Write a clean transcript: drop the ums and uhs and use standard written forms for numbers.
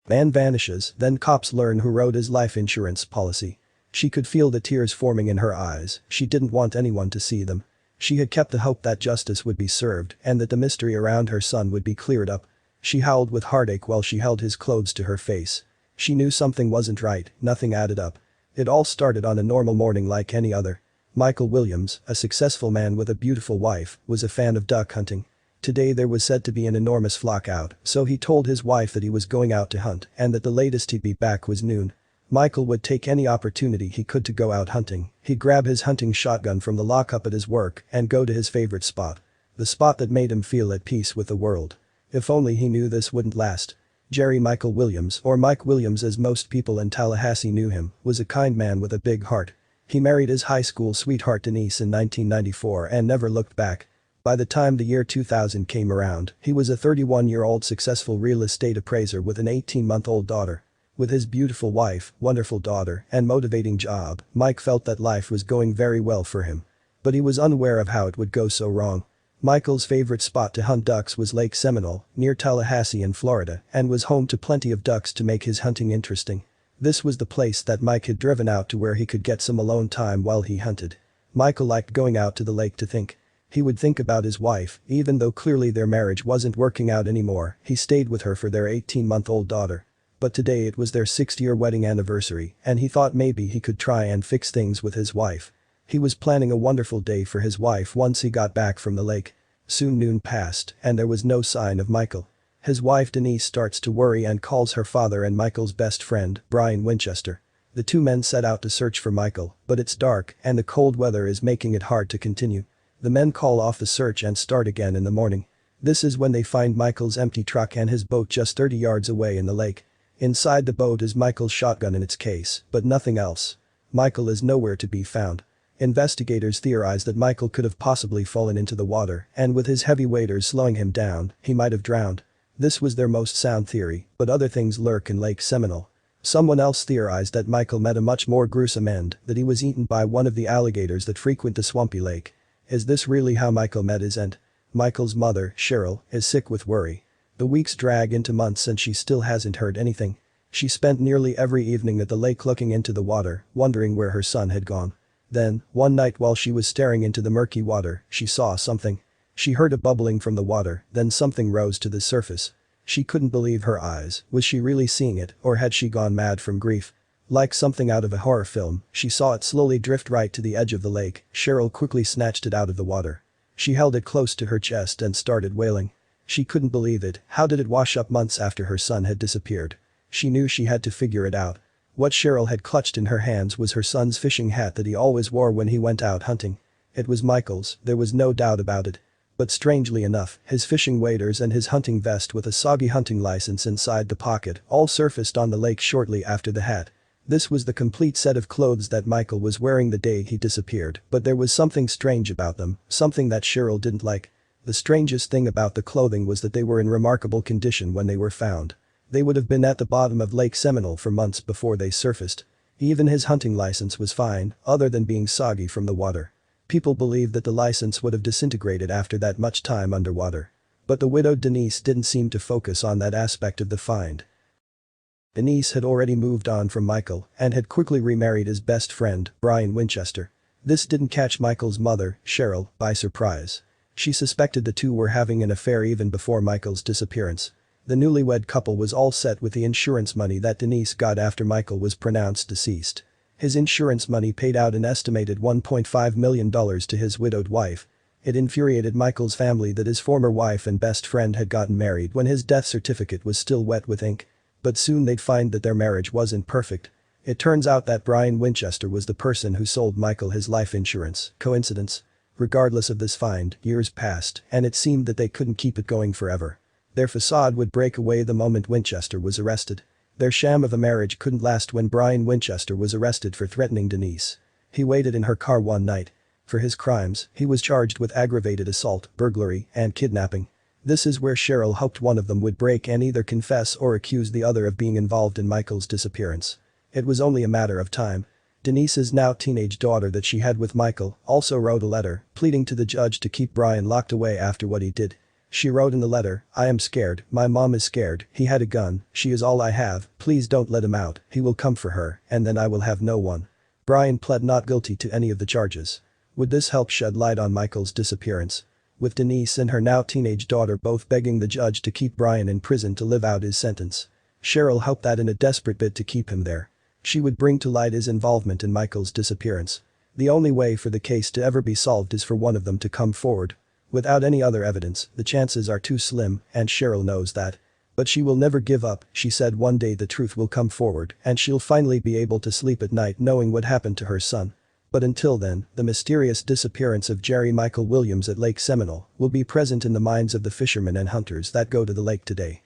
Man vanishes, then cops learn who wrote his life insurance policy. She could feel the tears forming in her eyes, she didn't want anyone to see them. She had kept the hope that justice would be served and that the mystery around her son would be cleared up. She howled with heartache while she held his clothes to her face. She knew something wasn't right, nothing added up. It all started on a normal morning like any other. Michael Williams, a successful man with a beautiful wife, was a fan of duck hunting. Today there was said to be an enormous flock out, so he told his wife that he was going out to hunt and that the latest he'd be back was noon. Michael would take any opportunity he could to go out hunting. He'd grab his hunting shotgun from the lockup at his work and go to his favorite spot. The spot that made him feel at peace with the world. If only he knew this wouldn't last. Jerry Michael Williams, or Mike Williams as most people in Tallahassee knew him, was a kind man with a big heart. He married his high school sweetheart Denise in 1994 and never looked back. By the time the year 2000 came around, he was a 31-year-old successful real estate appraiser with an 18-month-old daughter. With his beautiful wife, wonderful daughter, and motivating job, Mike felt that life was going very well for him. But he was unaware of how it would go so wrong. Michael's favorite spot to hunt ducks was Lake Seminole, near Tallahassee in Florida, and was home to plenty of ducks to make his hunting interesting. This was the place that Mike had driven out to where he could get some alone time while he hunted. Michael liked going out to the lake to think. He would think about his wife, even though clearly their marriage wasn't working out anymore, he stayed with her for their 18-month-old daughter. But today it was their 6th-year wedding anniversary, and he thought maybe he could try and fix things with his wife. He was planning a wonderful day for his wife once he got back from the lake. Soon noon passed, and there was no sign of Michael. His wife Denise starts to worry and calls her father and Michael's best friend, Brian Winchester. The two men set out to search for Michael, but it's dark and the cold weather is making it hard to continue. The men call off the search and start again in the morning. This is when they find Michael's empty truck and his boat just 30 yards away in the lake. Inside the boat is Michael's shotgun in its case, but nothing else. Michael is nowhere to be found. Investigators theorize that Michael could have possibly fallen into the water, and with his heavy waders slowing him down, he might have drowned. This was their most sound theory, but other things lurk in Lake Seminole. Someone else theorized that Michael met a much more gruesome end, that he was eaten by one of the alligators that frequent the swampy lake. Is this really how Michael met his end? Michael's mother, Cheryl, is sick with worry. The weeks drag into months and she still hasn't heard anything. She spent nearly every evening at the lake looking into the water, wondering where her son had gone. Then, one night while she was staring into the murky water, she saw something. She heard a bubbling from the water, then something rose to the surface. She couldn't believe her eyes. Was she really seeing it, or had she gone mad from grief? Like something out of a horror film, she saw it slowly drift right to the edge of the lake. Cheryl quickly snatched it out of the water. She held it close to her chest and started wailing. She couldn't believe it. How did it wash up months after her son had disappeared? She knew she had to figure it out. What Cheryl had clutched in her hands was her son's fishing hat that he always wore when he went out hunting. It was Michael's, there was no doubt about it. But strangely enough, his fishing waders and his hunting vest with a soggy hunting license inside the pocket all surfaced on the lake shortly after the hat. This was the complete set of clothes that Michael was wearing the day he disappeared, but there was something strange about them, something that Cheryl didn't like. The strangest thing about the clothing was that they were in remarkable condition when they were found. They would have been at the bottom of Lake Seminole for months before they surfaced. Even his hunting license was fine, other than being soggy from the water. People believed that the license would have disintegrated after that much time underwater. But the widowed Denise didn't seem to focus on that aspect of the find. Denise had already moved on from Michael and had quickly remarried his best friend, Brian Winchester. This didn't catch Michael's mother, Cheryl, by surprise. She suspected the two were having an affair even before Michael's disappearance. The newlywed couple was all set with the insurance money that Denise got after Michael was pronounced deceased. His insurance money paid out an estimated $1.5 million to his widowed wife. It infuriated Michael's family that his former wife and best friend had gotten married when his death certificate was still wet with ink. But soon they'd find that their marriage wasn't perfect. It turns out that Brian Winchester was the person who sold Michael his life insurance. Coincidence? Regardless of this find, years passed, and it seemed that they couldn't keep it going forever. Their facade would break away the moment Winchester was arrested. Their sham of a marriage couldn't last when Brian Winchester was arrested for threatening Denise. He waited in her car one night. For his crimes, he was charged with aggravated assault, burglary, and kidnapping. This is where Cheryl hoped one of them would break and either confess or accuse the other of being involved in Michael's disappearance. It was only a matter of time. Denise's now teenage daughter that she had with Michael also wrote a letter, pleading to the judge to keep Brian locked away after what he did. She wrote in the letter, "I am scared, my mom is scared, he had a gun, she is all I have, please don't let him out, he will come for her, and then I will have no one." Brian pled not guilty to any of the charges. Would this help shed light on Michael's disappearance? With Denise and her now teenage daughter both begging the judge to keep Brian in prison to live out his sentence. Cheryl hoped that in a desperate bid to keep him there, she would bring to light his involvement in Michael's disappearance. The only way for the case to ever be solved is for one of them to come forward. Without any other evidence, the chances are too slim, and Cheryl knows that. But she will never give up, she said one day the truth will come forward and she'll finally be able to sleep at night knowing what happened to her son. But until then, the mysterious disappearance of Jerry Michael Williams at Lake Seminole will be present in the minds of the fishermen and hunters that go to the lake today.